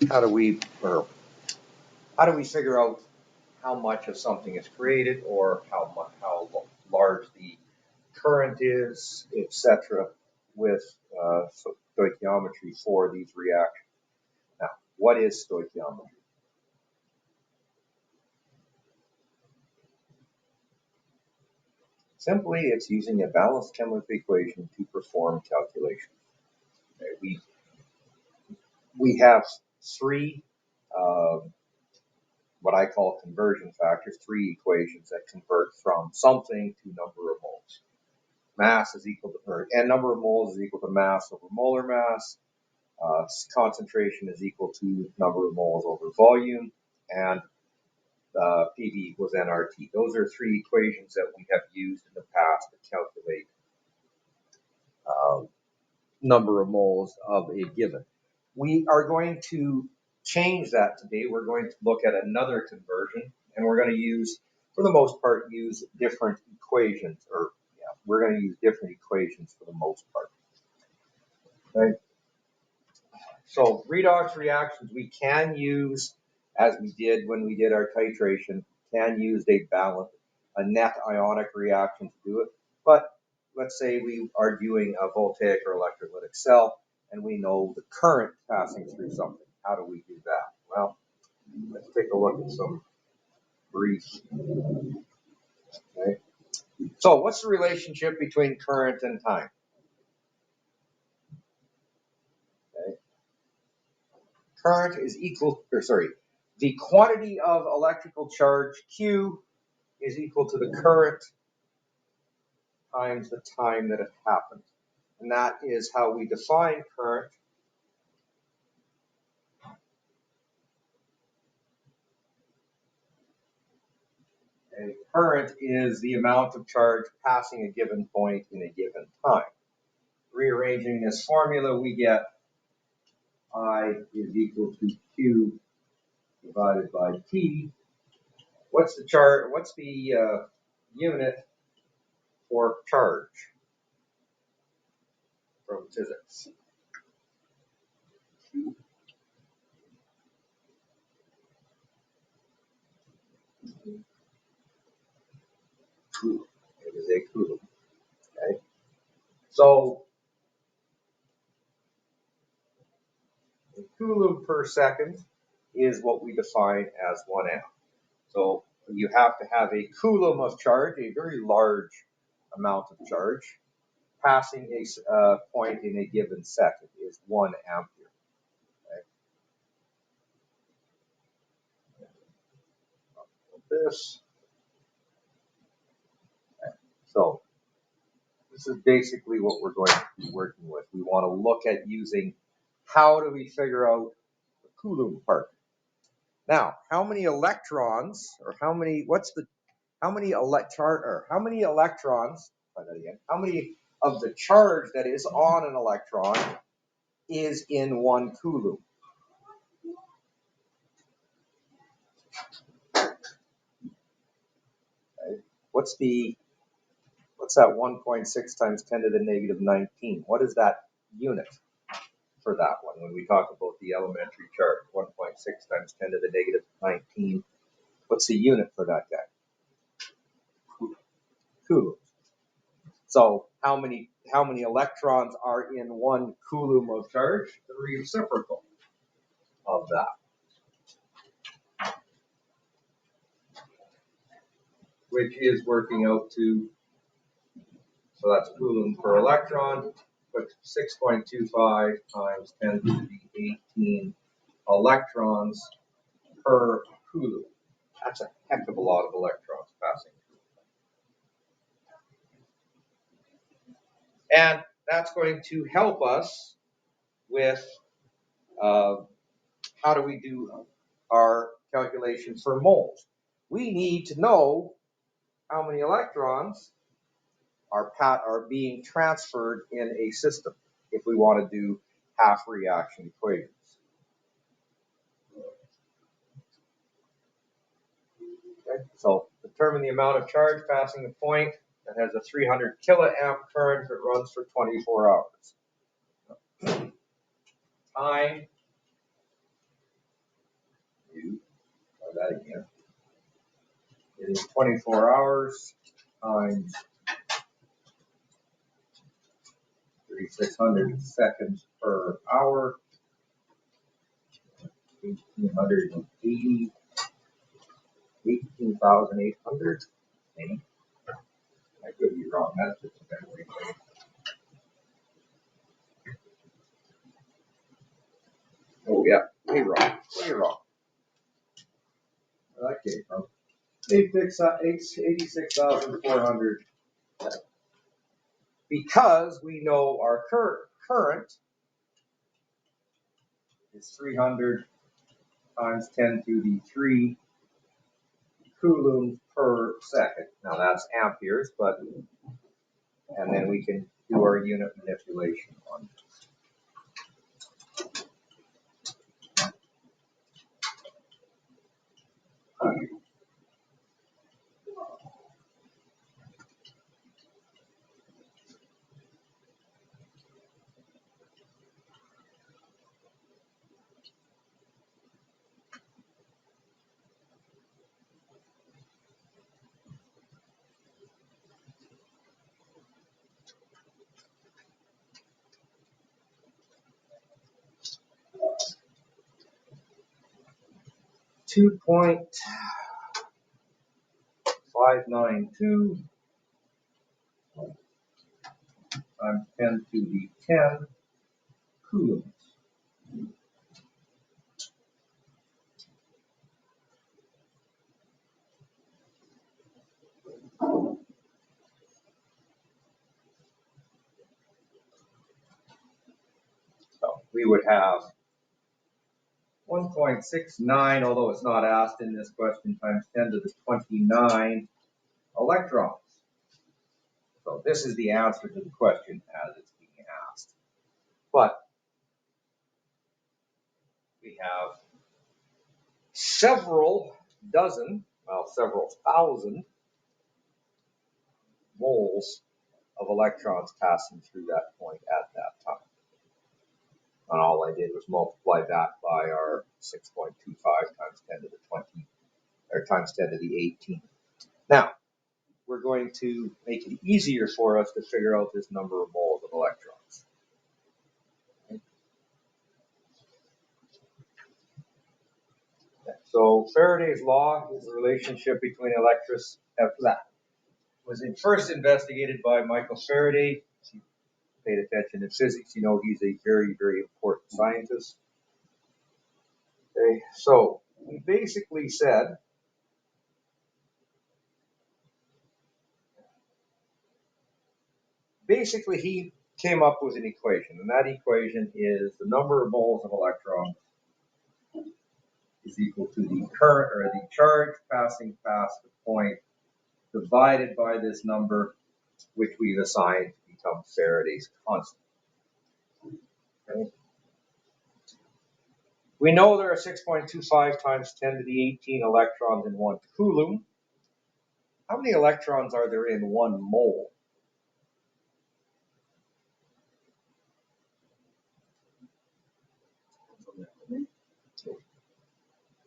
how do we figure out how much of something is created, or how large the current is, etc., with stoichiometry for these reactions? Now, what is stoichiometry? Simply, it's using a balanced chemical equation to perform calculations. Okay, we have three what I call conversion factors, three equations that convert from something to number of moles. Mass is equal to, and number of moles is equal to mass over molar mass. Concentration is equal to number of moles over volume, and PV equals nRT. Those are three equations that we have used in the past to calculate number of moles of a given. We are going to change that today. We're going to look at another conversion, and we're going to use, for the most part, use different equations, or we're going to use different equations for the most part. Okay. So redox reactions we can use, as we did when we did our titration, can use a net ionic reaction to do it. But let's say we are doing a voltaic or electrolytic cell, and we know the current passing through something. How do we do that? Well, let's take a look at some brief. Okay. So what's the relationship between current and time? Okay. Current is equal, the quantity of electrical charge Q is equal to the current times the time that it happened. And that is how we define current. And current is the amount of charge passing a given point in a given time. Rearranging this formula, we get I is equal to Q divided by T. What's the charge? What's the unit for charge from physics? Q. Coulomb. It is a coulomb. Okay. So a coulomb per second is what we define as 1 amp. So you have to have a coulomb of charge, a very large amount of charge, passing a point in a given second is 1 ampere. Okay. This. Okay. So this is basically what we're going to be working with. We want to look at using, how do we figure out the Coulomb part? Now, how many electrons, or how many electrons, try that again, how many of the charge that is on an electron is in 1 Coulomb? Okay. What's that 1.6 times 10 to the negative 19? What is that unit for that one when we talk about the elementary charge? 1.6 times 10 to the negative 19. What's the unit for that guy? Coulomb. So how many electrons are in 1 Coulomb of charge? The reciprocal of that, which is working out to, so that's Coulomb per electron, but 6.25 times 10 to the 18 electrons per Coulomb. That's a heck of a lot of electrons passing through. And that's going to help us with how do we do our calculations for moles. We need to know how many electrons are being transferred in a system if we want to do half reaction equations. Okay, so determine the amount of charge passing a point that has a 300 kiloamp current that runs for 24 hours. Time is 24 hours times 3,600 seconds per hour, 1,880, 18,800. I could be wrong. That's just a memory thing. Oh yeah, way wrong. Way wrong. Where that came from. 86,400. Because we know our current is 300 times 10 to the 3 coulombs per second. Now that's amperes, but, and then we can do our unit manipulation on this. 2.592 times 10 to the 10 coulombs. So we would have 1.69, although it's not asked in this question, times 10 to the 29 electrons. So this is the answer to the question as it's being asked. But we have several thousand moles of electrons passing through that point at that time. And all I did was multiply that by our 6.25 times 10 to the 20, or times 10 to the 18. Now, we're going to make it easier for us to figure out this number of moles of electrons. So Faraday's law is the relationship between was first investigated by Michael Faraday. If you paid attention in physics, you know he's a very, very important scientist. Okay, so he basically said he came up with an equation, and that equation is the number of moles of electrons is equal to the current or the charge passing past the point divided by this number, which we've assigned to become Faraday's constant. Okay. We know there are 6.25 times 10 to the 18 electrons in 1 coulomb. How many electrons are there in 1 mole?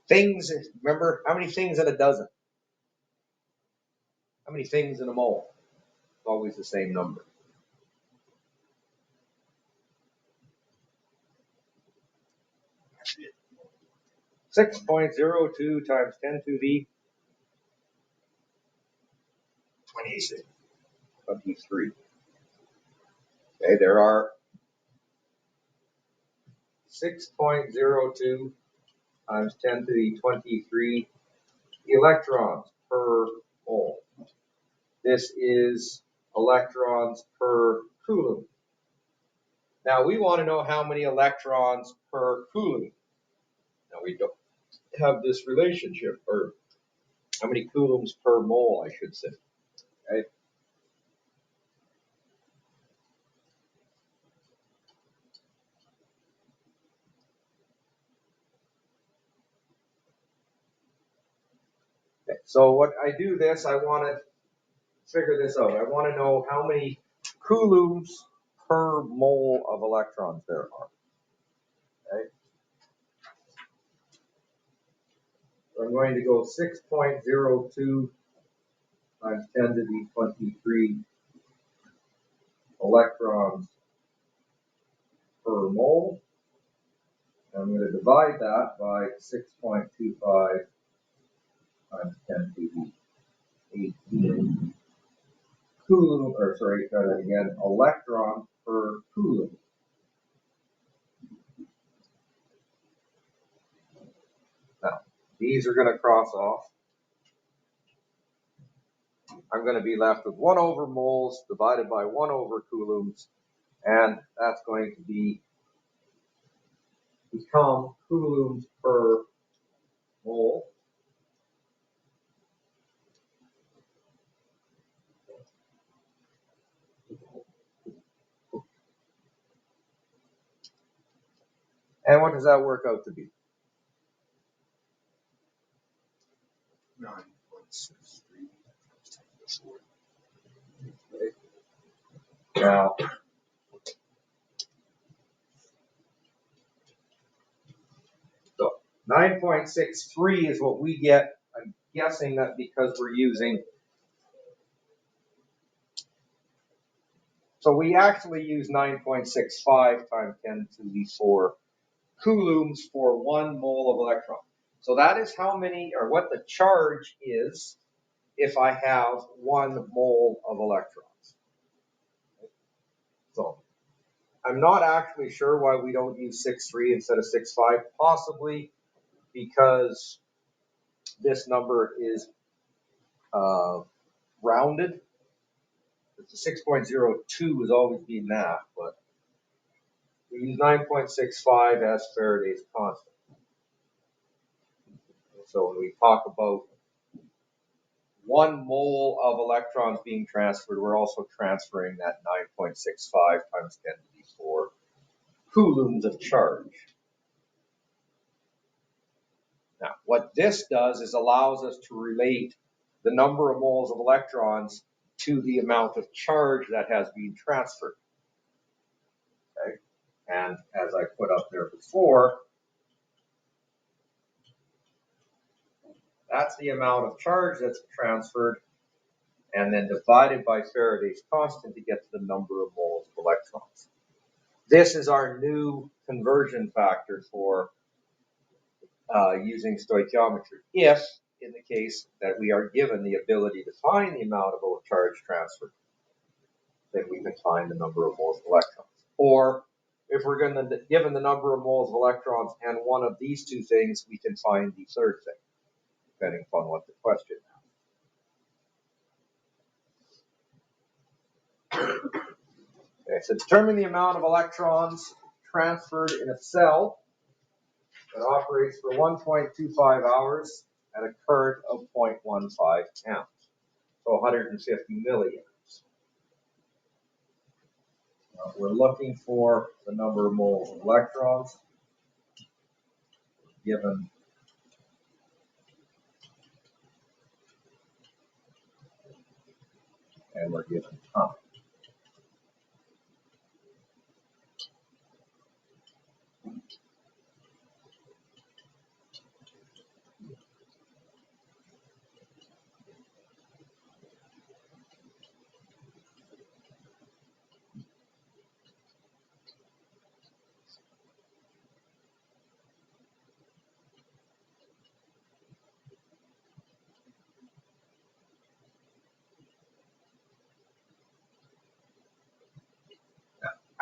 Things, remember, how many things in a dozen? How many things in a mole? It's always the same number. It. 6.02 times 10 to the 23. Okay, there are 6.02 times 10 to the 23 electrons per mole. This is electrons per coulomb. Now we want to know how many electrons per coulomb. Now we don't have this relationship, or how many coulombs per mole, I should say. Okay. Okay. So what I do this, I want to figure this out. I want to know how many coulombs per mole of electrons there are. Okay. So I'm going to go 6.02 times 10 to the 23 electrons per mole. And I'm going to divide that by 6.25 times 10 to the 18 coulomb, or sorry, try that again, electron per coulomb. Now, these are going to cross off. I'm going to be left with 1 over moles divided by 1 over coulombs, and that's going to become coulombs per mole. And what does that work out to be? 9.63. Now, so 9.63 is what we get. I'm guessing that because we're using, so we actually use 9.65 times 10 to the 4 coulombs for 1 mole of electron. So that is how many, or what the charge is if I have 1 mole of electrons. So I'm not actually sure why we don't use 6.3 instead of 6.5, possibly because this number is rounded. It's a 6.02 has always been that, but we use 9.65 as Faraday's constant. So when we talk about 1 mole of electrons being transferred, we're also transferring that 9.65 times 10 to the 4 coulombs of charge. Now, what this does is allows us to relate the number of moles of electrons to the amount of charge that has been transferred. Okay? And as I put up there before, that's the amount of charge that's transferred, and then divided by Faraday's constant to get to the number of moles of electrons. This is our new conversion factor for using stoichiometry. If, in the case that we are given the ability to find the amount of charge transferred, then we can find the number of moles of electrons. Or if we're given the number of moles of electrons and one of these two things, we can find the third thing, depending upon what the question is. Okay, so determine the amount of electrons transferred in a cell that operates for 1.25 hours at a current of 0.15 amps, so 150 milliamps. We're looking for the number of moles of electrons given and we're given time.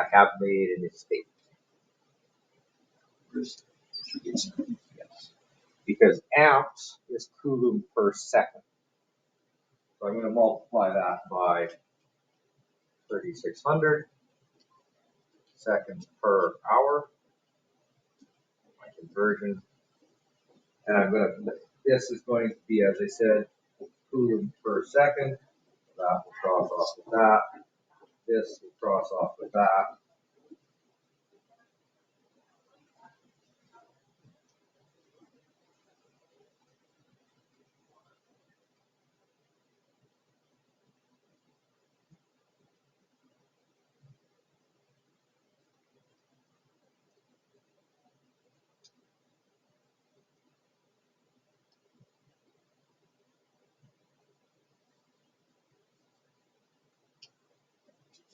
I have made a mistake. Yes. Because amps is coulomb per second. So I'm going to multiply that by 3,600 seconds per hour. My conversion. And I'm going to, this is going to be, as I said, coulomb per second. That will cross off with that. This will cross off with that.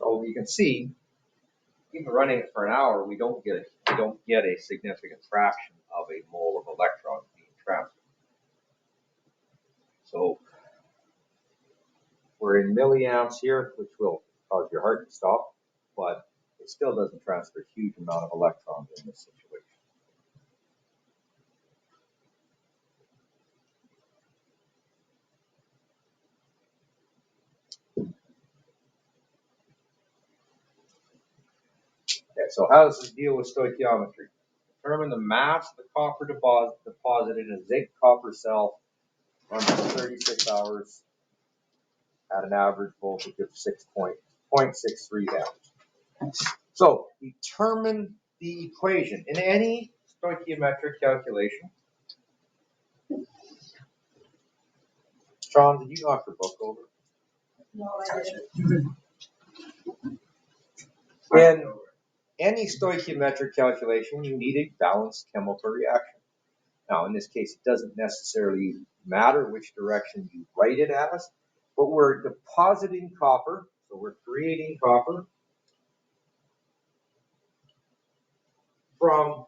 So you can see, even running it for an hour, we don't get a significant fraction of a mole of electrons being transferred. So we're in milliamps here, which will cause your heart to stop, but it still doesn't transfer a huge amount of electrons in this situation. Okay, so how does this deal with stoichiometry? Determine the mass of the copper deposit in a zinc copper cell runs for 36 hours at an average voltage of 6.63 amps. So determine the equation. In any stoichiometric calculation, Sean, did you knock your book over? No, I didn't. In any stoichiometric calculation, you need a balanced chemical reaction. Now, in this case, it doesn't necessarily matter which direction you write it as, but we're depositing copper, so we're creating copper from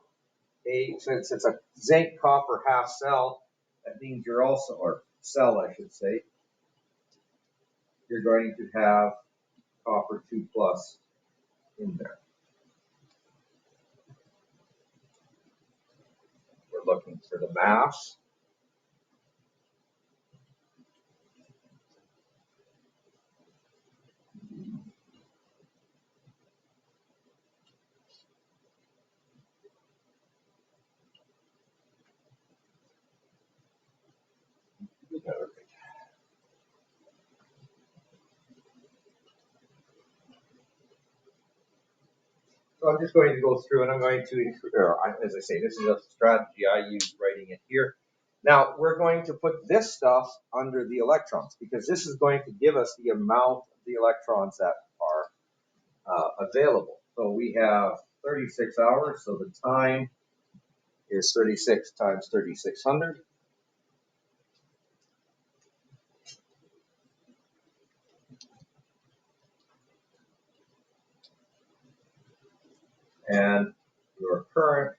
since it's a zinc copper half cell, that means you're also, or cell I should say, you're going to have copper 2 plus in there. We're looking for the mass. So I'm just going to go through and I'm going to, as I say, this is a strategy I use writing it here. Now we're going to put this stuff under the electrons because this is going to give us the amount of the electrons that are available. So we have 36 hours, so the time is 36 times 3600. And your current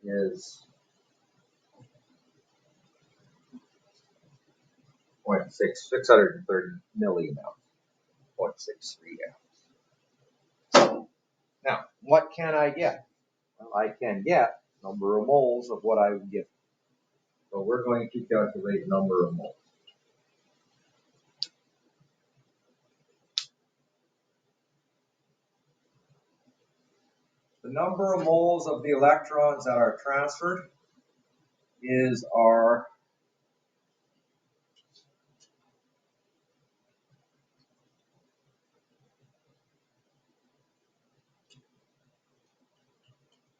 is 630 milliamps, 0.63 amps. Now, what can I get? Well, I can get number of moles of what I would get. So we're going to calculate number of moles. The number of moles of the electrons that are transferred is our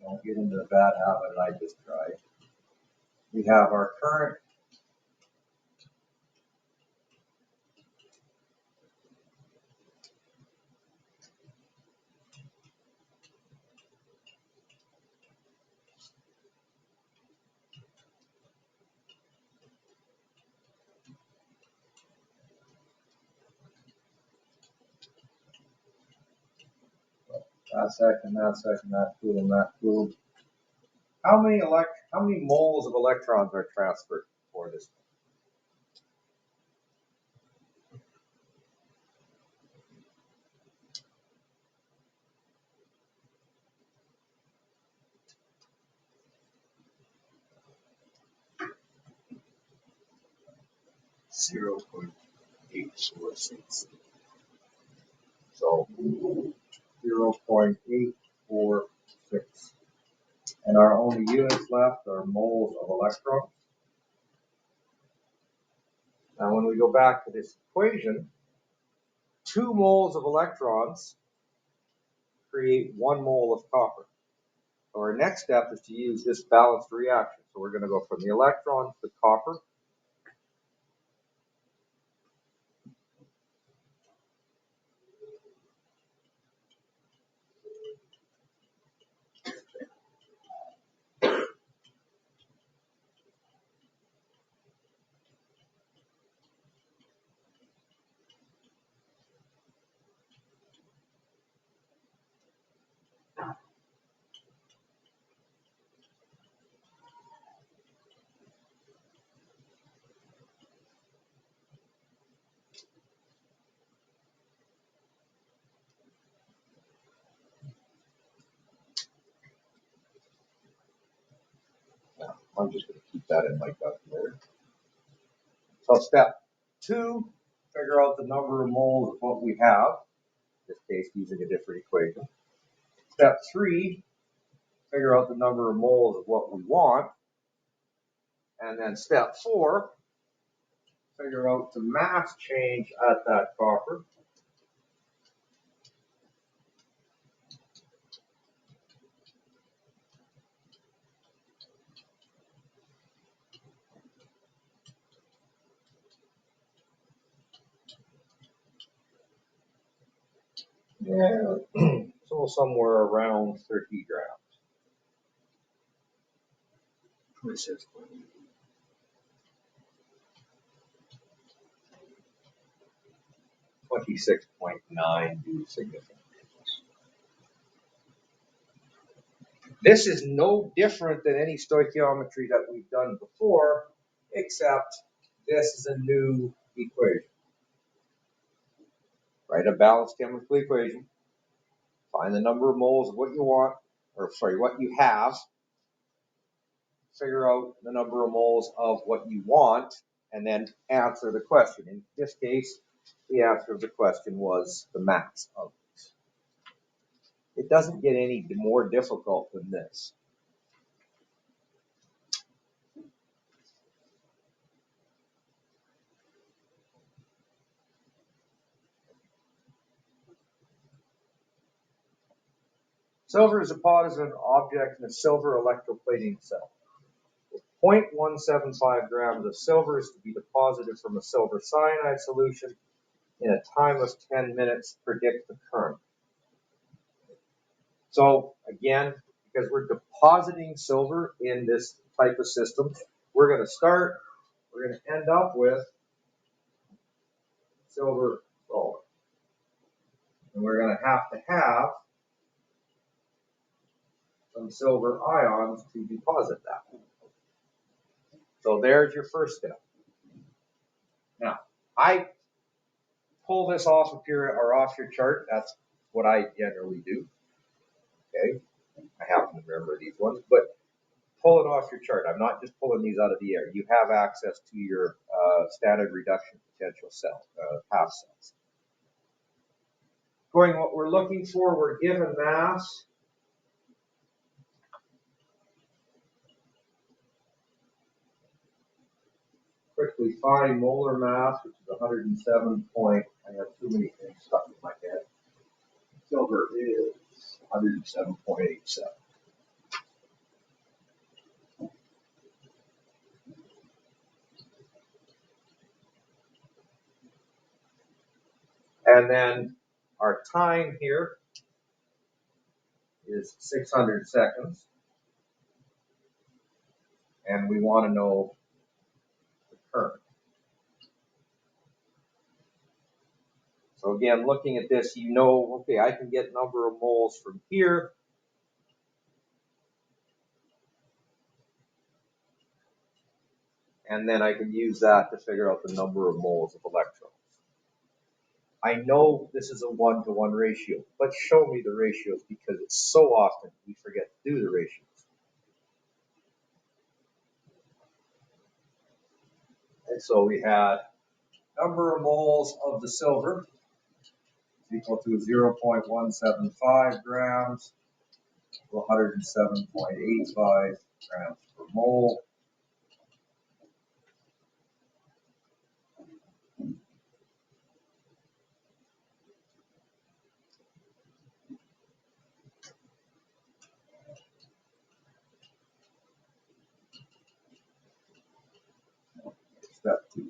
don't get into the bad habit I just tried. We have our current that cooled. How many moles of electrons are transferred for this? 0.846. So 0.846. And our only units left are moles of electrons. Now when we go back to this equation, 2 moles of electrons create 1 mole of copper. So our next step is to use this balanced reaction. So we're going to go from the electrons to copper. I'm just going to keep that in my calculator. So step 2, figure out the number of moles of what we have, in this case using a different equation. Step 3, figure out the number of moles of what we want. And then step 4, figure out the mass change at that copper. Yeah, so somewhere around 30 grams. 26. 26.9 due significant. This is no different than any stoichiometry that we've done before, except this is a new equation. Write a balanced chemical equation, find the number of moles of what you want, or sorry, what you have, figure out the number of moles of what you want, and then answer the question. In this case, the answer of the question was the mass of it. It doesn't get any more difficult than this. Silver is a positive object in a silver electroplating cell. 0.175 grams of silver is to be deposited from a silver cyanide solution in a time of 10 minutes. Predict the current. So again, because we're depositing silver in this type of system, we're going to end up with silver solid. And we're going to have some silver ions to deposit that. So there's your first step. Now, I pull this off of your chart. That's what I generally do. Okay, I happen to remember these ones, but pull it off your chart. I'm not just pulling these out of the air. You have access to your standard reduction potential cell, half cells. Going what we're looking for, we're given mass. Quickly find molar mass, which is 107 point. I have too many things stuck in my head. Silver is 107.87. And then our time here is 600 seconds. And we want to know the current. So again, looking at this, you know, okay, I can get number of moles from here. And then I can use that to figure out the number of moles of electrons. I know this is a 1-to-1 ratio, but show me the ratios because it's so often we forget to do the ratios. And so we had number of moles of the silver equal to 0.175 grams to 107.85 grams per mole. Step 2.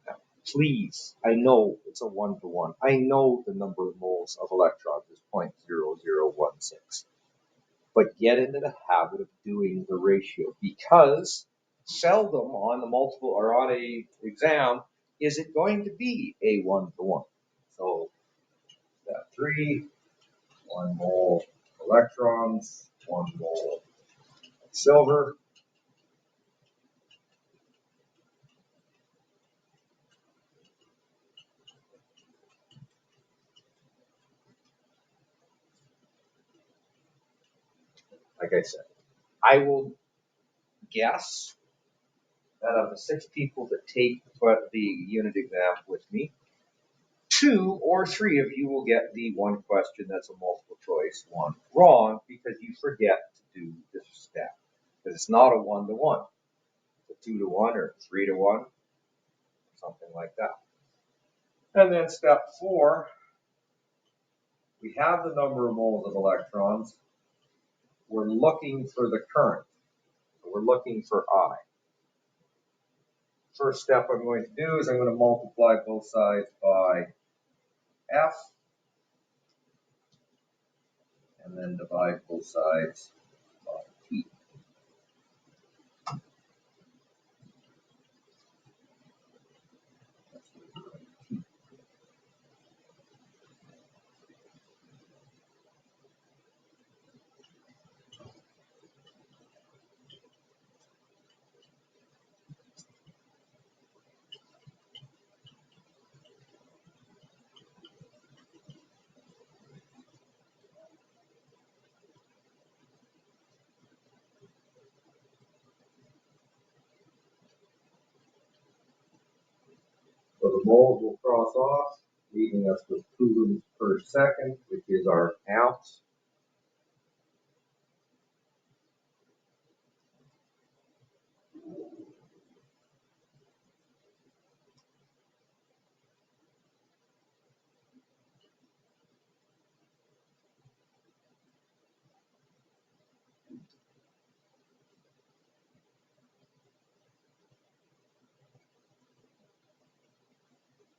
Now, please, I know it's a 1-to-1. I know the number of moles of electrons is 0.0016. But get into the habit of doing the ratio because seldom on the multiple or on a exam is it going to be a 1-to-1. So step 3, 1 mole electrons, 1 mole of silver. like I said, I will guess that of the 6 people that take the unit exam with me, 2 or 3 of you will get the one question that's a multiple choice one wrong because you forget to do this step. Because it's not a 1-to-1. It's a 2-to-1 or 3-to-1, something like that. And then step 4, we have the number of moles of electrons. We're looking for the current. So we're looking for I. First step I'm going to do is I'm going to multiply both sides by F, and then divide both sides by T. So the moles will cross off, leaving us with coulombs per second, which is our amps.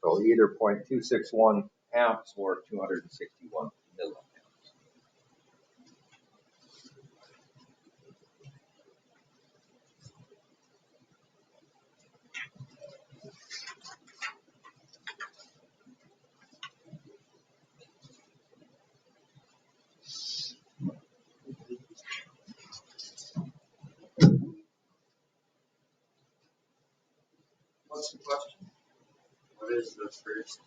So either 0.261 amps or 261 milliamps. What's the question? What is the first?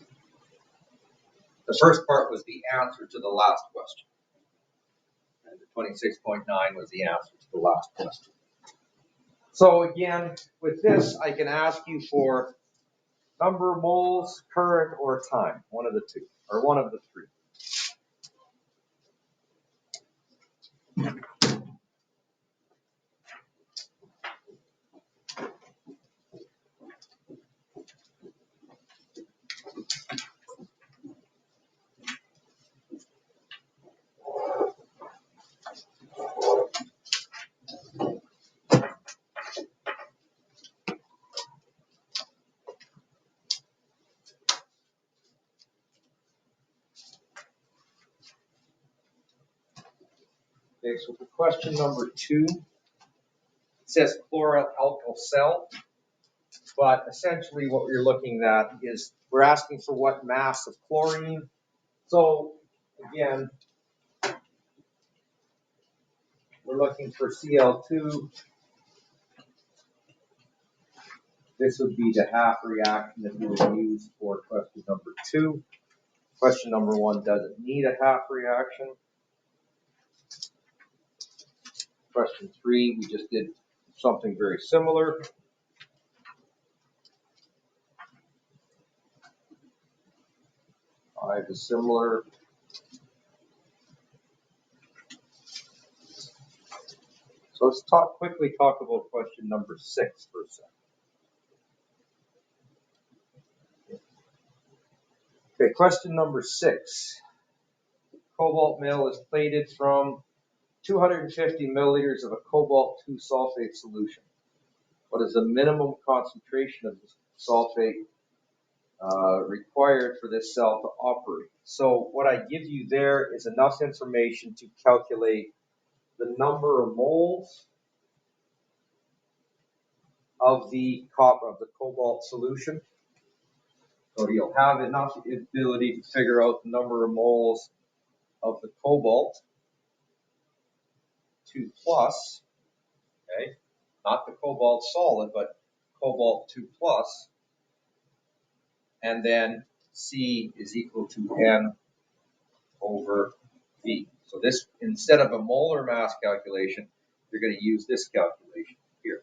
The first part was the answer to the last question. And the 26.9 was the answer to the last question. So again, with this, I can ask you for number of moles, current, or time, one of the two, or one of the three. Okay, so for question number 2, it says chloroalkyl cell, but essentially what we're looking at is we're asking for what mass of chlorine. So again, we're looking for Cl2. This would be the half reaction that we would use for question number 2. Question number 1 doesn't need a half reaction. Question 3, we just did something very similar. Five is similar. So let's quickly talk about question number 6 for a second. Okay, question number 6. Cobalt mill is plated from 250 milliliters of a cobalt-2 sulfate solution. What is the minimum concentration of this sulfate required for this cell to operate? So what I give you there is enough information to calculate the number of moles of the cobalt solution. So you'll have enough ability to figure out the number of moles of the cobalt 2 plus, okay, not the cobalt solid, but cobalt 2 plus, and then C is equal to N over V. So this, instead of a molar mass calculation, you're going to use this calculation here.